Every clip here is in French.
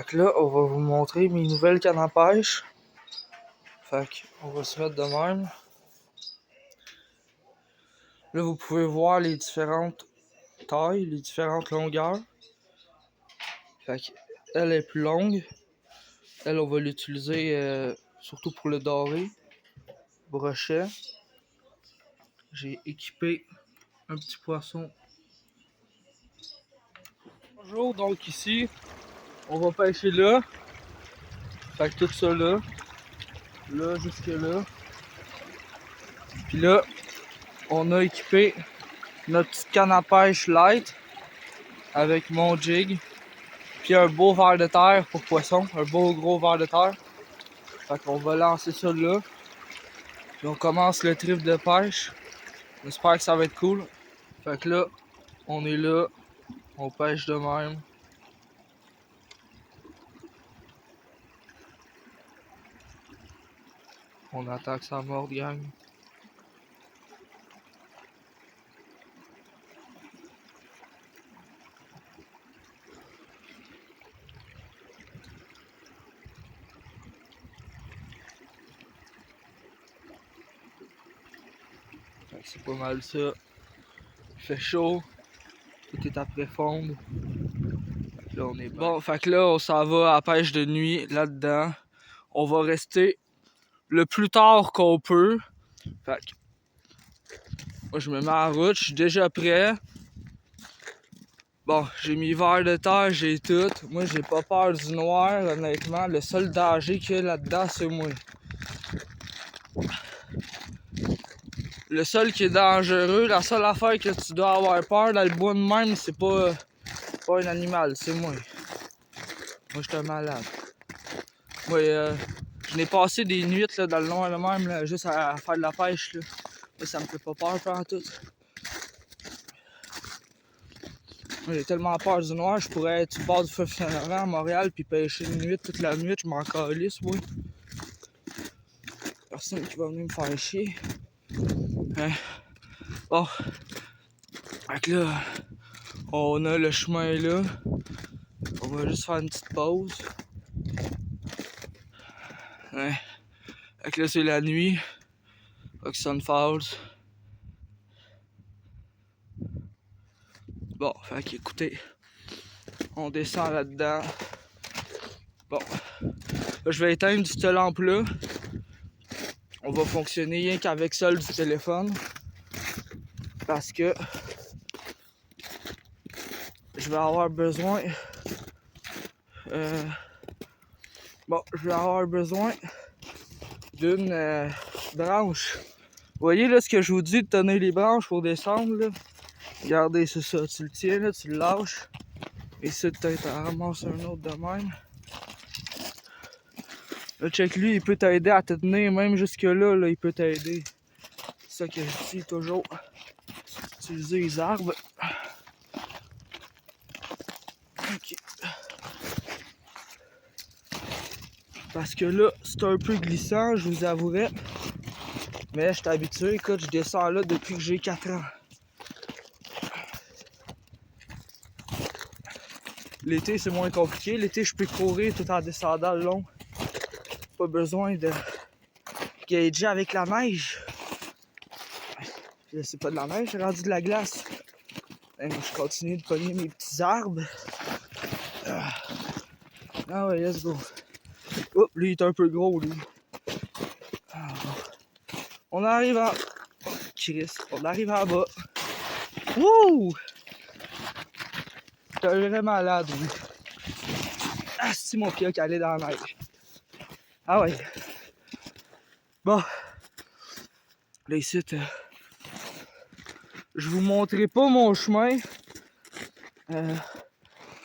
que là, on va vous montrer mes nouvelles cannes à pêche. Fait qu'on va se mettre de même. Là, vous pouvez voir les différentes tailles, les différentes longueurs. Fait qu'elle est plus longue. Elle, on va l'utiliser surtout pour le doré. Brochet. J'ai équipé un petit poisson. Bonjour, donc ici, on va pêcher là. Fait que tout ça là. Là, jusque là. Puis là, on a équipé notre petite canne à pêche light avec mon jig. Puis un beau ver de terre pour poisson. Un beau gros ver de terre. Fait qu'on va lancer ça là. Puis on commence le trip de pêche. J'espère que ça va être cool. Fait que là, on est là. On pêche de même. On attend que ça morde, gang. Fait que c'est pas mal ça. Il fait chaud. Tout est après fondre. Là, on est bon. Fait que là, on s'en va à la pêche de nuit là-dedans. On va rester le plus tard qu'on peut. Fait que moi, je me mets en route. Je suis déjà prêt. Bon, j'ai mis verre de terre, j'ai tout. Moi, j'ai pas peur du noir, honnêtement. Le seul danger qu'il y a là-dedans, c'est moi. Le seul qui est dangereux, la seule affaire que tu dois avoir peur dans le bois de même, c'est pas un animal, c'est moi. Moi, je suis un malade. Moi, je n'ai passé des nuits là, dans le noir le même, là, juste à faire de la pêche. Là. Moi, ça me fait pas peur, en tout. Moi, j'ai tellement peur du noir, je pourrais être sur le bord du fleuve Saint-Laurent à Montréal puis pêcher une nuit, toute la nuit, je m'en calisse, moi. Personne qui va venir me faire chier. Hein? Bon. Fait que là, on a le chemin là. On va juste faire une petite pause. Ouais. Fait que là, c'est la nuit. Oxon Falls. Bon, fait qu'écoutez, on descend là-dedans. Bon, là, je vais éteindre cette lampe-là. On va fonctionner rien qu'avec seul du téléphone. Parce que je vais avoir besoin... bon, je vais avoir besoin d'une branche. Vous voyez là ce que je vous dis de tenir les branches pour descendre là? Regardez, c'est ça, tu le tiens là, tu le lâches. Et ça, peut-être à ramasser un autre de même. Là, check lui, il peut t'aider à te tenir, même jusque là, il peut t'aider. C'est ça que je dis toujours. Utiliser les arbres. Ok. Parce que là, c'est un peu glissant, je vous avouerai. Mais je suis habitué, écoute, je descends là depuis que j'ai 4 ans. L'été, c'est moins compliqué. L'été, je peux courir tout en descendant le long. Pas besoin de gager avec la neige. C'est pas de la neige, c'est rendu de la glace. Et moi, je continue de pogner mes petits arbres. Ah ouais, let's go. Oh, lui, il est un peu gros, lui. Ah, bon. On arrive en... Oh, Chris, on arrive en bas. Wouh! T'es un vrai malade, lui. Ah, si mon pied a calé dans la neige. Ah ouais. Bon. Là, ici, je vous montrerai pas mon chemin.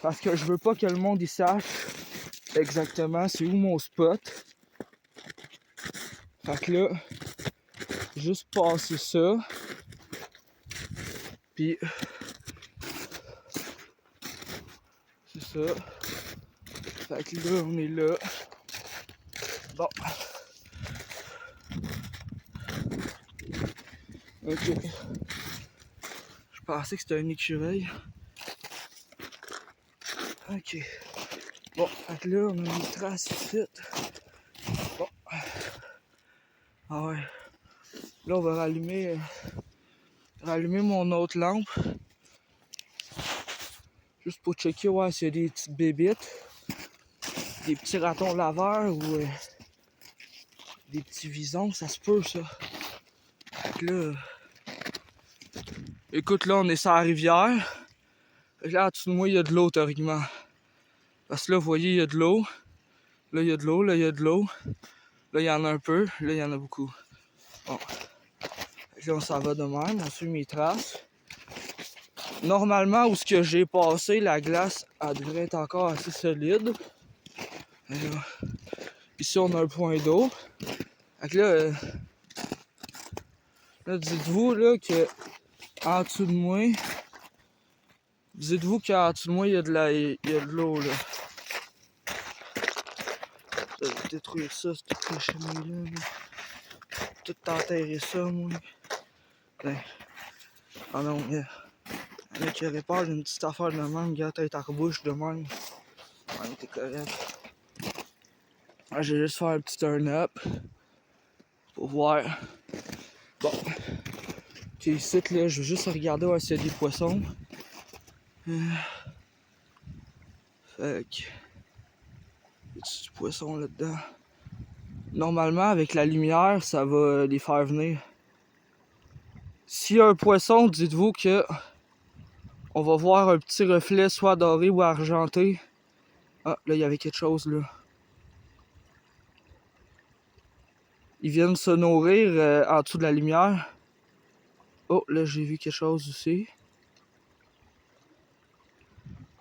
Parce que je veux pas que le monde y sache exactement c'est où mon spot. Fait que là, juste passer ça. Puis, c'est ça. Fait que là, on est là. Bon. Ok. Je pensais que c'était un écureuil. Ok. Bon, fait que là, on a mis traces ici. Bon. Ah ouais. Là, on va rallumer mon autre lampe. Juste pour checker, ouais, s'il y a des petites bébites. Des petits ratons laveurs ou des petits visons, ça se peut, ça. Fait que là... Écoute, là, on est sur la rivière. Fait que là, en dessous de moi, il y a de l'eau, théoriquement. Parce que là, vous voyez, il y a de l'eau. Là, il y a de l'eau, là, il y a de l'eau. Là, il y en a un peu. Là, il y en a beaucoup. Bon. Là, on s'en va de même. On suit mes traces. Normalement, où ce que j'ai passé, la glace, elle devrait être encore assez solide. Là, ici, on a un point d'eau. Fait que là dites-vous là, que en dessous de moi, dites-vous qu'en dessous de moi, il y a de l'eau, là. Je vais détruire ça, cette cochonnerie-là. Là. Tout enterrer ça, moi. Ben. Ah non, il y en a qui réparent une petite affaire de même, gars, tête à rebouche de même. Ouais, t'es correct. Je vais juste faire un petit turn-up pour voir. Bon. Ok, ici, là, je vais juste regarder où s'il y a des poissons. Fait que. Y a du poisson là-dedans? Normalement, avec la lumière, ça va les faire venir. S'il y a un poisson, dites-vous que on va voir un petit reflet, soit doré ou argenté. Ah, là, il y avait quelque chose, là. Ils viennent se nourrir en dessous de la lumière. Oh, là, j'ai vu quelque chose aussi.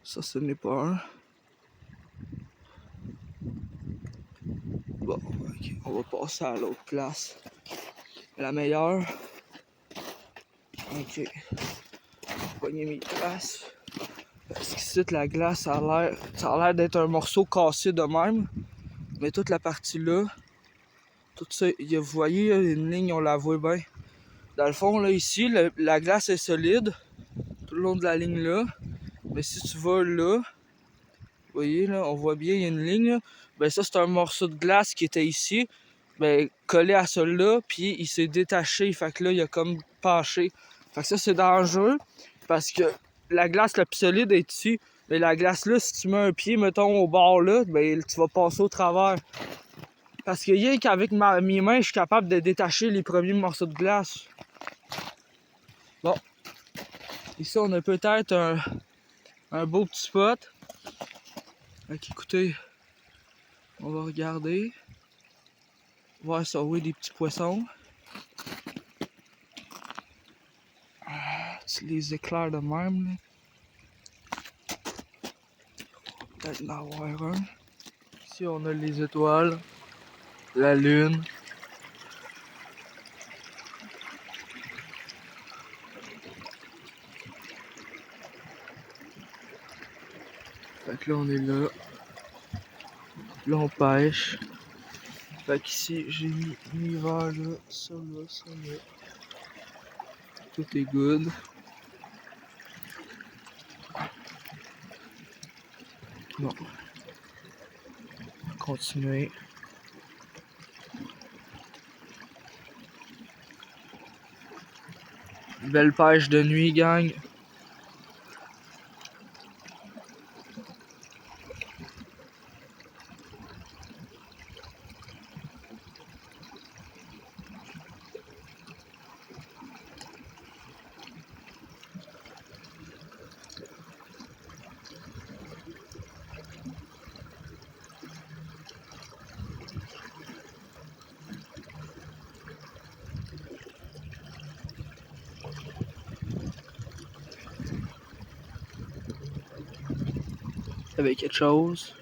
Ça, ce n'est pas un. Bon, ok, on va passer à l'autre place. La meilleure. Ok. Pogner mes traces. Parce qu'ici, la glace, ça a l'air d'être un morceau cassé de même. Mais toute la partie là, tout ça, vous voyez, une ligne, on la voit bien. Dans le fond, là, ici, la glace est solide. Tout le long de la ligne là. Mais si tu vas là, vous voyez, là, on voit bien, il y a une ligne. Là. Ben ça, c'est un morceau de glace qui était ici. Ben, collé à celui-là, puis il s'est détaché. Fait que là, il a comme penché. Fait que ça, c'est dangereux. Parce que la glace la plus solide est ici. Mais la glace là, si tu mets un pied, mettons, au bord là, ben tu vas passer au travers. Parce que rien qu'avec mes mains, je suis capable de détacher les premiers morceaux de glace. Bon. Ici, on a peut-être un beau petit spot. Fait écoutez, on va regarder. Voir ça, oui, des petits poissons. Tu les éclairs de même, là. Peut-être en avoir un. Ici, on a les étoiles, la lune. Fait que là, on est là. Là, on pêche. Fait qu'ici, j'ai mis l'hiver là, ça là, ça là. Tout est good. Bon. On va continuer. Belle pêche de nuit, gang. Avec quelque chose.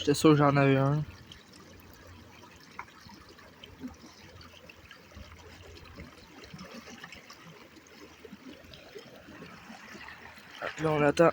J'étais sûr que j'en avais un. Là, on attend.